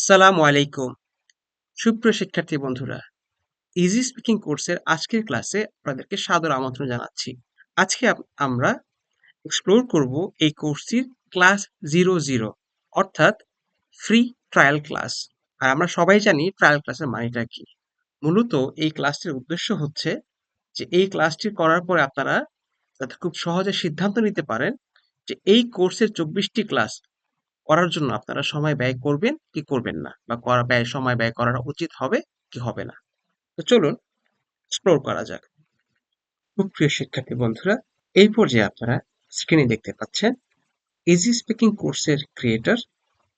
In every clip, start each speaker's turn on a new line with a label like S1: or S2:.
S1: সালামু আলাইকুম। সুপ্রিয় শিক্ষার্থী বন্ধুরা, ইজি স্পিকিং কোর্সের আজকের ক্লাসে আপনাদেরকে সাদর আমন্ত্রণ জানাচ্ছি। আজকে আমরা এক্সপ্লোর করব এই কোর্সটির ক্লাস 00 অর্থাৎ ফ্রি ট্রায়াল ক্লাস। আর আমরা সবাই জানি ট্রায়াল ক্লাসের মানেটা কি। মূলত এই ক্লাসটির উদ্দেশ্য হচ্ছে যে এই ক্লাসটি করার পরে আপনারা যাতে খুব সহজে সিদ্ধান্ত নিতে পারেন যে এই কোর্সের 24টি ক্লাস করার জন্য আপনারা সময় ব্যয় করবেন কি করবেন না, বা সময় ব্যয় করাটা উচিত হবে কি হবে না। তো চলুন এক্সপ্লোর করা যাক। খুব প্রিয় শিক্ষার্থী বন্ধুরা, এই পর্যায়ে আপনারা স্ক্রিনে দেখতে পাচ্ছেন ইজি স্পিকিং কোর্সের ক্রিয়েটর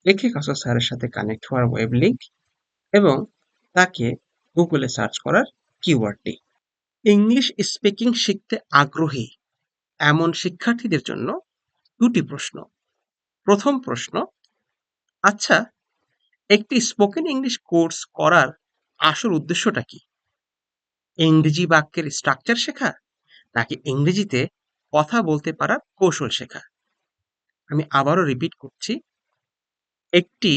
S1: লেখিক আসাদ স্যারের সাথে কানেক্ট হওয়ার ওয়েব লিঙ্ক এবং তাকে গুগলে সার্চ করার কিওয়ার্ডটি। ইংলিশ স্পিকিং শিখতে আগ্রহী এমন শিক্ষার্থীদের জন্য দুটি প্রশ্ন। প্রথম প্রশ্ন, আচ্ছা, একটি স্পোকেন ইংলিশ কোর্স করার আসল উদ্দেশ্যটা কি? ইংরেজি বাক্যের স্ট্রাকচার শেখা, নাকি ইংরেজিতে কথা বলতে পারার কৌশল শেখা? আমি আবারও রিপিট করছি, একটি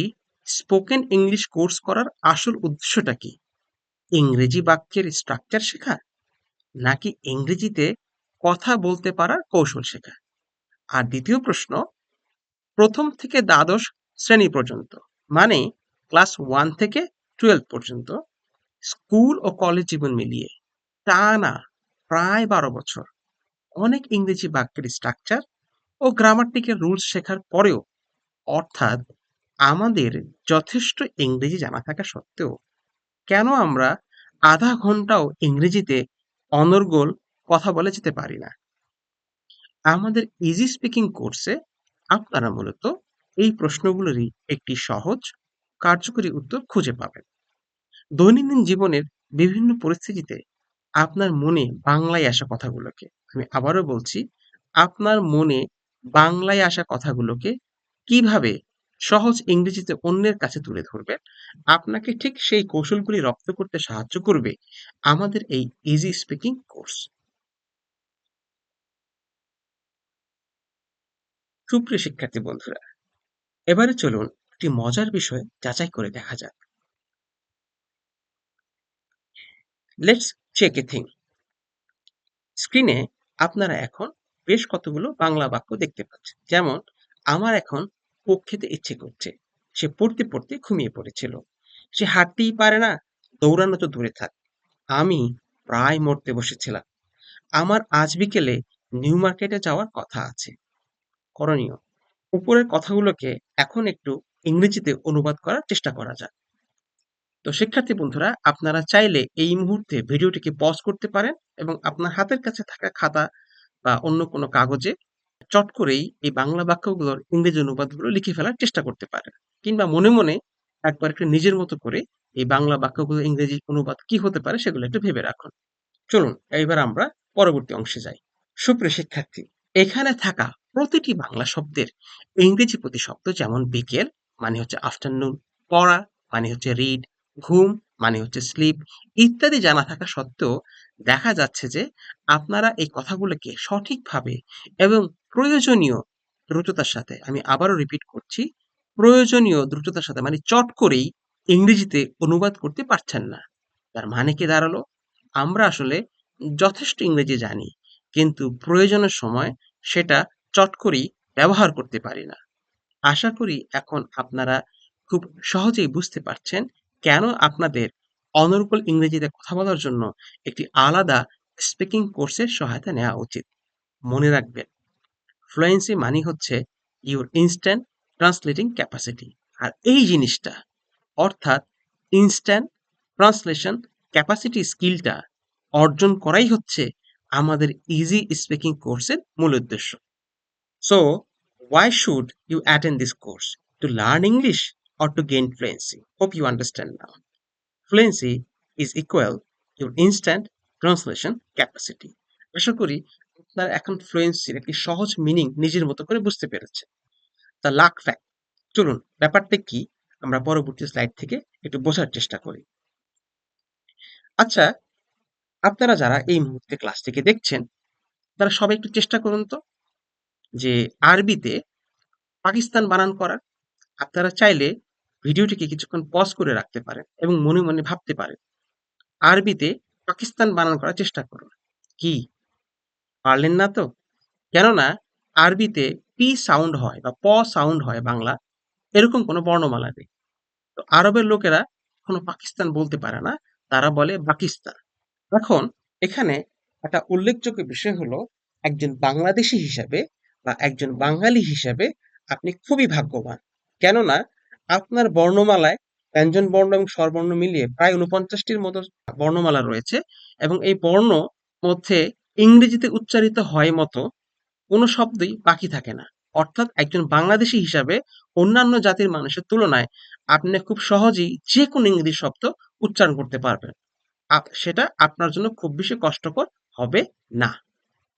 S1: স্পোকেন ইংলিশ কোর্স করার আসল উদ্দেশ্যটা কি? ইংরেজি বাক্যের স্ট্রাকচার শেখা, নাকি ইংরেজিতে কথা বলতে পারার কৌশল শেখা? আর দ্বিতীয় প্রশ্ন, প্রথম থেকে দ্বাদশ শ্রেণী পর্যন্ত, মানে ক্লাস 1 থেকে 12 পর্যন্ত স্কুল ও কলেজ জীবন মিলিয়ে টানা প্রায় 12 বছর অনেক ইংরেজি বাক্যের স্ট্রাকচার ও গ্রামাটিক্যাল রুলস শেখার পরেও, অর্থাৎ আমাদের যথেষ্ট ইংরেজি জানা থাকা সত্ত্বেও, কেন আমরা আধা ঘন্টাও ইংরেজিতে অনর্গল কথা বলে যেতে পারি না? আমাদের ইজি স্পিকিং কোর্সে আপনারা মূলত এই প্রশ্নগুলোরই একটি সহজ, কার্যকরী উত্তর খুঁজে পাবেন। দৈনন্দিন জীবনের বিভিন্ন পরিস্থিতিতে আপনার মনে বাংলায় আসা কথাগুলোকে, আমি আবারও বলছি, আপনার মনে বাংলায় আসা কথাগুলোকে কিভাবে সহজ ইংরেজিতে অন্যের কাছে তুলে ধরবেন, আপনাকে ঠিক সেই কৌশলগুলি রপ্ত করতে সাহায্য করবে আমাদের এই ইজি স্পিকিং কোর্স। সুপ্রিয় শিক্ষার্থী বন্ধুরা, এবারে চলুন একটি মজার বিষয় যাচাই করে দেখা যাক। Let's check a thing. স্ক্রিনে আপনারা এখন বেশ কতগুলো বাংলা বাক্য দেখতে পাচ্ছেন। যেমন, আমার এখন কোক খেতে ইচ্ছে করছে, সে পড়তে পড়তে ঘুমিয়ে পড়েছিল, সে হাঁটতেই পারে না, দৌড়ানো তো দূরে থাক, আমি প্রায় মরতে বসেছিলাম, আমার আজ বিকেলে নিউ মার্কেটে যাওয়ার কথা আছে। করণীয়, উপরের কথাগুলোকে এখন একটু ইংরেজিতে অনুবাদ করার চেষ্টা করা যাক। তো শিক্ষার্থী বন্ধুরা, আপনারা চাইলে এই মুহূর্তে ভিডিওটিকে পজ করতে পারেন এবং আপনার হাতের কাছে থাকা খাতা বা অন্য কোনো কাগজে চট করেই এই বাংলা বাক্যগুলোর ইংরেজি অনুবাদগুলো লিখে ফেলার চেষ্টা করতে পারেন, কিংবা মনে মনে একবার একটু নিজের মতো করে এই বাংলা বাক্যগুলো ইংরেজি অনুবাদ কি হতে পারে সেগুলো একটু ভেবে রাখুন। চলুন এইবার আমরা পরবর্তী অংশে যাই। সুপ্রিয় শিক্ষার্থী, এখানে থাকা প্রতিটি বাংলা শব্দের ইংরেজি প্রতিশব্দ, যেমন বিকেল মানে হচ্ছে আফটারনুন, পড়া মানে হচ্ছে রিড, ঘুম মানে হচ্ছে স্লিপ ইত্যাদি জানা থাকা সত্ত্বেও দেখা যাচ্ছে যে আপনারা এই কথাগুলোকে সঠিকভাবে এবং প্রয়োজনীয় দ্রুততার সাথে, আমি আবারও রিপিট করছি, প্রয়োজনীয় দ্রুততার সাথে মানে চট করেই ইংরেজিতে অনুবাদ করতে পারছেন না। তার মানে কি দাঁড়ালো, আমরা আসলে যথেষ্ট ইংরেজি জানি, কিন্তু প্রয়োজনের সময় সেটা চট করেই ব্যবহার করতে পারি না। আশা করি এখন আপনারা খুব সহজেই বুঝতে পারছেন কেন আপনাদের অনর্গল ইংরেজিতে কথা বলার জন্য একটি আলাদা স্পিকিং কোর্সের সহায়তা নেওয়া উচিত। মনে রাখবেন, ফ্লুয়েন্সি মানে হচ্ছে ইউর ইনস্ট্যান্ট ট্রান্সলেটিং ক্যাপাসিটি। আর এই জিনিসটা, অর্থাৎ ইনস্ট্যান্ট ট্রান্সলেশন ক্যাপাসিটি স্কিলটা অর্জন করাই হচ্ছে আমাদের ইজি স্পিকিং কোর্সের মূল উদ্দেশ্য। So, why should you attend this course? To learn English or to gain fluency? Hope you understand now. Fluency is equal to instant translation capacity. আশা করি আপনারা এখন ফ্লুয়েন্সির একটি সহজ মিনিং নিজের মতো করে বুঝতে পেরেছেন। দ্য লাক ফ্যাক্ট, চলুন ব্যাপারটা কি আমরা পরবর্তী স্লাইড থেকে একটু বোঝার চেষ্টা করি। আচ্ছা, আপনারা যারা এই মুহূর্তে ক্লাসটিকে দেখছেন তারা সবাই একটু চেষ্টা করুন তো যে আরবিতে পাকিস্তান বানান করার। আপনারা চাইলে ভিডিওটিকে কিছুক্ষণ পজ করে রাখতে পারেন এবং মনে মনে ভাবতে পারেন। আরবিতে পাকিস্তান বানান করার চেষ্টা করুন। কি পারলেন না তো? কেননা আরবিতে পি সাউন্ড হয় বা প সাউন্ড হয় বাংলা, এরকম কোনো বর্ণমালা নেই। তো আরবের লোকেরা কখনো পাকিস্তান বলতে পারে না, তারা বলে বাকিস্তান। এখন এখানে একটা উল্লেখযোগ্য বিষয় হলো, একজন বাংলাদেশী হিসাবে বা একজন বাঙালি হিসাবে আপনি খুবই ভাগ্যবান। কেননা আপনার বর্ণমালায় ব্যঞ্জন বর্ণ এবং স্বরবর্ণ মিলিয়ে প্রায় ৪৯টির মতো বর্ণমালা রয়েছে, এবং এই বর্ণ মধ্যে ইংরেজিতে উচ্চারিত হয় মতো কোনো শব্দই বাকি থাকে না। অর্থাৎ একজন বাংলাদেশী হিসাবে অন্যান্য জাতির মানুষের তুলনায় আপনি খুব সহজেই যে কোনো ইংরেজি শব্দ উচ্চারণ করতে পারবেন। সেটা আপনার জন্য খুব বেশি কষ্টকর হবে না।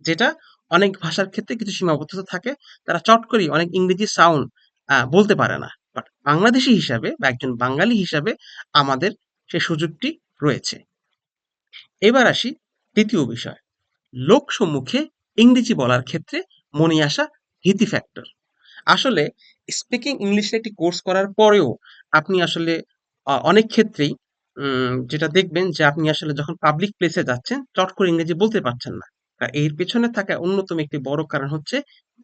S1: যেটা অনেক ভাষার ক্ষেত্রে কিছু সীমাবদ্ধতা থাকে, তারা চট করেই অনেক ইংরেজি সাউন্ড বলতে পারে না। বাট বাংলাদেশী হিসাবে বা একজন বাঙালি হিসাবে আমাদের সেই সুযোগটি রয়েছে। এবার আসি দ্বিতীয় বিষয়, লোক সম্মুখে ইংরেজি বলার ক্ষেত্রে মনে আসা ভীতি ফ্যাক্টর। আসলে স্পিকিং ইংলিশে একটি কোর্স করার পরেও আপনি আসলে অনেক ক্ষেত্রেই যেটা দেখবেন যে আপনি আসলে যখন পাবলিক প্লেসে যাচ্ছেন চট করে ইংরেজি বলতে পারছেন না। আর এর পেছনে থাকা অন্যতম একটি বড় কারণ হচ্ছে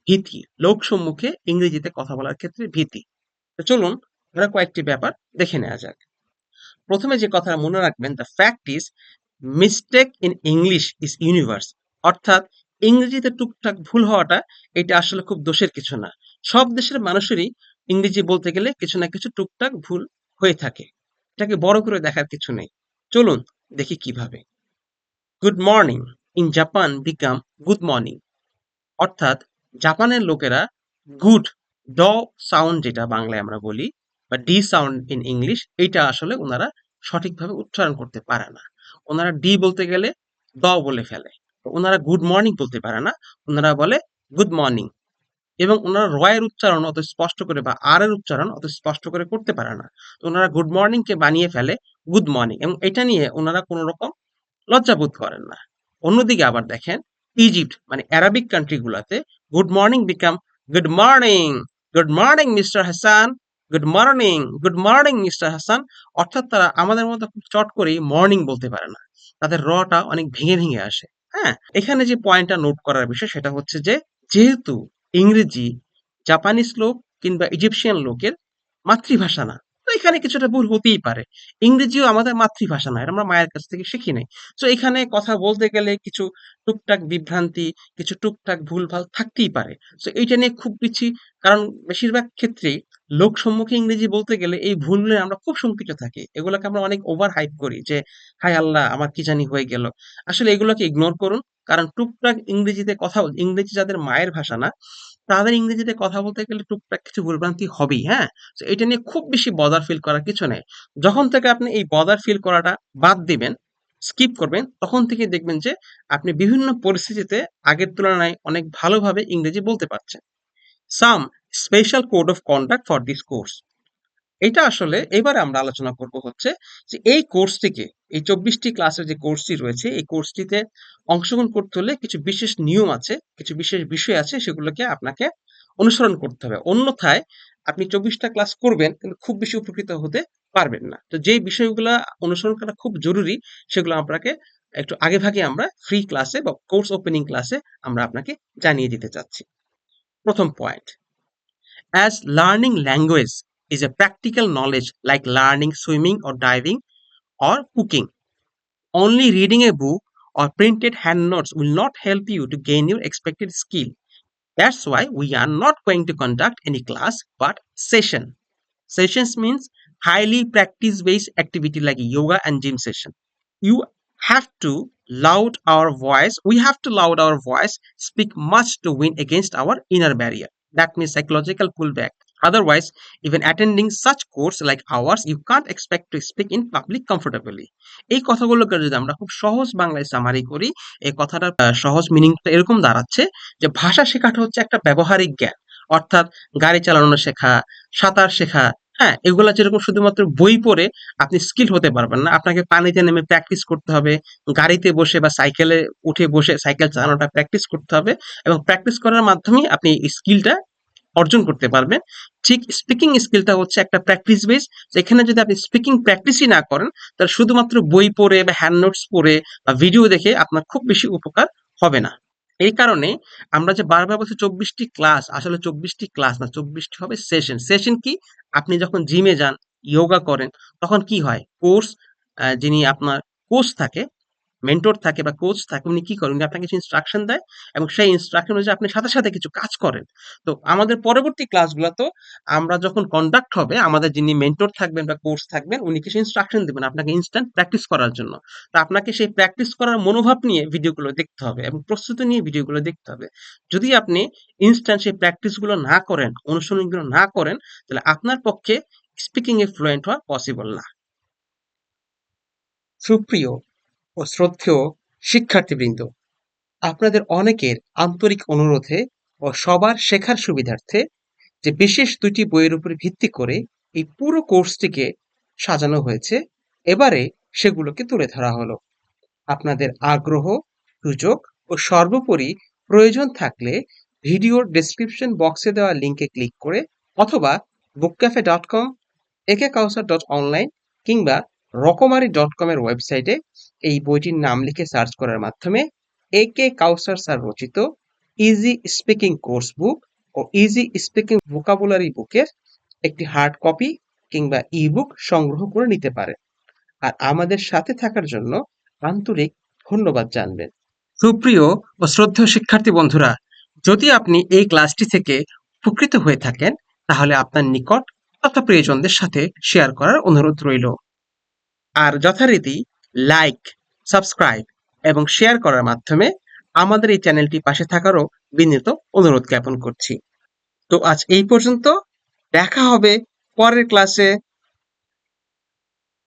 S1: ভীতি। লোক সম্মুখে ইংরেজিতে কথা বলার ক্ষেত্রে ভীতি। তো চলুন আমরা কয়েকটি ব্যাপার দেখে নেওয়া যাক। প্রথমে যে কথাটা মনে রাখবেন, the fact is mistake in English is universe. অর্থাৎ ইংরেজিতে টুকটাক ভুল হওয়াটা এটা আসলে খুব দোষের কিছু না। সব দেশের মানুষেরই ইংরেজি বলতে গেলে কিছু না কিছু টুকটাক ভুল হয়ে থাকে, এটাকে বড় করে দেখার কিছু নেই। চলুন দেখি কিভাবে। Good morning in Japan become good morning. অর্থাৎ জাপানের লোকেরা গুড, ড সাউন্ড যেটা বাংলায় আমরা বলি, বা ডি সাউন্ড ইন ইংলিশ, এটা আসলে ওনারা সঠিকভাবে উচ্চারণ করতে পারে না। ওনারা ডি বলতে গেলে দ বলে ফেলে। তো ওনারা গুড মর্নিং বলতে পারে না, ওনারা বলে গুড মর্নিং। এবং ওনারা র এর উচ্চারণ অত স্পষ্ট করে বা আর এর উচ্চারণ অত স্পষ্ট করে করতে পারে না। তো ওনারা গুড মর্নিং কে বানিয়ে ফেলে গুড মর্নিং, এবং এটা নিয়ে ওনারা কোনো রকম লজ্জাবোধ করেন না। অন্যদিকে আবার দেখেন, ইজিপ্ট মানে অ্যারাবিক কান্ট্রি গুলাতে good morning become good morning, good morning mister Hasan, good morning, good morning mister Hasan. অর্থাৎ তারা আমাদের মতো খুব চট করেই মর্নিং বলতে পারে না, তাদের রটা অনেক ভেঙে ভেঙে আসে। হ্যাঁ, এখানে যে পয়েন্টটা নোট করার বিষয় সেটা হচ্ছে যে, যেহেতু ইংরেজি জাপানিজ লোক কিংবা ইজিপশিয়ান লোকের মাতৃভাষা না, তো এখানে কিছুটা ভুল হতেই পারে। ইংরেজিও আমাদের মাতৃভাষা না, এটা আমরা মায়ের কাছ থেকে শিখি নাই। তো এখানে কথা বলতে গেলে কিছু টুকটাক বিভ্রান্তি, কিছু টুকটাক ভুলভাল থাকতেই পারে। তো এইটা নিয়ে খুব বেশি, কারণ বেশিরভাগ ক্ষেত্রেই লোক সম্মুখে ইংরেজি বলতে গেলে এই ভুলগুলো আমরা খুব শঙ্কিত থাকি, এগুলোকে আমরা অনেক ওভার হাইপ করি যে হায় আল্লাহ আমার কি জানি হয়ে গেল। আসলে এগুলোকে ইগনোর করুন, কারণ টুকটাক ইংরেজিতে কথা ইংরেজি যাদের মায়ের ভাষা না, তাদের ইংরেজিতে কথা বলতে গেলে টুকটাক কিছু ভুলভ্রান্তি হবেই। হ্যাঁ, তো এটা নিয়ে খুব বেশি বদার ফিল করার কিছু নেই। যখন থেকে আপনি এই বদার ফিল করাটা বাদ দিবেন, স্কিপ করবেন, তখন থেকে দেখবেন যে আপনি বিভিন্ন পরিস্থিতিতে আগের তুলনায় অনেক ভালোভাবে ইংরেজি বলতে পারছেন। Some special code of conduct for this course. এটা আসলে এবারে আমরা আলোচনা করব হচ্ছে যে এই কোর্সটিকে, এই 24টি ক্লাসের যে কোর্সটি রয়েছে, এই কোর্সটিতে অংশগ্রহণ করতে হলে কিছু বিশেষ নিয়ম আছে, কিছু বিশেষ বিষয় আছে, সেগুলোকে আপনাকে অনুসরণ করতে হবে। অন্যথায় আপনি 24টা ক্লাস করবেন কিন্তু খুব বেশি উপকৃত হতে পারবেন না। তো যেই বিষয়গুলো অনুসরণ করা খুব জরুরি, সেগুলো আপনাকে একটু আগে ভাগে আমরা ফ্রি ক্লাসে বা কোর্স ওপেনিং ক্লাসে আমরা আপনাকে জানিয়ে দিতে চাচ্ছি। প্রথম point, as learning language is a practical knowledge like learning swimming or diving or cooking. Only reading a book or printed hand notes will not help you to gain your expected skill. That's why we are not going to conduct any class but session. Sessions means highly practice based activity like yoga and gym session. You have to loud our voice, we have to loud our voice, speak much to win against our inner barrier. That means psychological pullback. Otherwise, even attending such course like ours, you can't expect to speak in public comfortably. এই কথাগুলোকে যদি আমরা খুব সহজ বাংলায় summary করি, এই কথাটার সহজ মিনিংটা এরকম দাঁড়াচ্ছে যে ভাষা শেখাটা হচ্ছে একটা ব্যবহারিক জ্ঞান। অর্থাৎ গাড়ি চালানো শেখা, সাঁতার শেখা, হ্যাঁ, এগুলা যেরকম শুধুমাত্র বই পড়ে আপনি স্কিল হতে পারবেন না, আপনাকে পানিতে নেমে প্র্যাকটিস করতে হবে, গাড়িতে বসে বা সাইকেলে উঠে বসে সাইকেল চালানোটা প্র্যাকটিস করতে হবে, এবং প্র্যাকটিস করার মাধ্যমেই আপনি স্কিলটা অর্জন করতে পারবেন। ঠিক স্পিকিং স্কিলটা হচ্ছে একটা প্র্যাকটিস বেস। যেখানে যদি আপনি স্পিকিং প্র্যাকটিসই না করেন, তাহলে শুধুমাত্র বই পড়ে বা হ্যান্ড নোটস পড়ে বা ভিডিও দেখে আপনার খুব বেশি উপকার হবে না। এই কারণে আমরা যে বারবার বলছি 24টি ক্লাস, আসলে 24টি ক্লাস না, 24টি হবে সেশন। সেশন কি? আপনি যখন জিমে যান, ইয়োগা করেন, তখন কি হয়? কোর্স যিনি আপনার কোচ থাকে, মেন্টর থাকে বা কোচ থাকে, উনি কি করেন? উনি আপনাকে কিছু ইনস্ট্রাকশন দেয় এবং সেই ইনস্ট্রাকশন অনুযায়ী আপনি সাথে, সাথে কিছু কাজ করেন। তো আমাদের পরবর্তী ক্লাসগুলাতেও আমরা যখন কন্ডাক্ট হবে, আমাদের যিনি মেন্টর থাকবেন বা কোচ থাকবেন, উনি কিছু ইনস্ট্রাকশন দিবেন আপনাকে ইনস্ট্যান্ট প্র্যাকটিস করার জন্য। তো আপনাকে সেই প্র্যাকটিস করার মনোভাব নিয়ে ভিডিওগুলো দেখতে হবে এবং প্রস্তুতি নিয়ে ভিডিওগুলো দেখতে হবে। যদি আপনি ইনস্ট্যান্ট সেই প্র্যাকটিসগুলো না করেন, অনুশীলনগুলো না করেন, তাহলে আপনার পক্ষে স্পিকিং এ ফ্লুয়েন্ট হওয়া পসিবল না। সুপ্রিয় ও শ্রদ্ধেয় শিক্ষার্থীবৃন্দ, আপনাদের অনেকের আন্তরিক অনুরোধে ও সবার শেখার সুবিধার্থে যে বিশেষ ২টি বইয়ের উপর ভিত্তি করে এই পুরো কোর্সটিকে সাজানো হয়েছে, এবারে সেগুলোকে তুলে ধরা হলো। আপনাদের আগ্রহ, সুযোগ ও সর্বোপরি প্রয়োজন থাকলে ভিডিওর ডেসক্রিপশন বক্সে দেওয়া লিঙ্কে ক্লিক করে অথবা bookcafe.com, akkausar.online কিংবা রকমারি.com এর ওয়েবসাইটে এই বইটির নাম লিখে সার্চ করার মাধ্যমে একে কাউসার স্যার রচিত ইজি স্পিকিং কোর্স বুক ও ইজি স্পিকিং ভোকাবুলারি বুকের একটি হার্ড কপি কিংবা ই বুক সংগ্রহ করে নিতে পারেন। আর আমাদের সাথে থাকার জন্য আন্তরিক ধন্যবাদ জানবেন। সুপ্রিয় ও শ্রদ্ধেয় শিক্ষার্থী বন্ধুরা, যদি আপনি এই ক্লাসটি থেকে উপকৃত হয়ে থাকেন, তাহলে আপনার নিকট তথা প্রিয়জনদের সাথে শেয়ার করার অনুরোধ রইল। আর যথারীতি লাইক, সাবস্ক্রাইব এবং শেয়ার করার মাধ্যমে আমাদের এই চ্যানেলটি পাশে থাকারও বিনীত অনুরোধ জ্ঞাপন করছি। তো আজ এই পর্যন্ত। দেখা হবে পরের ক্লাসে।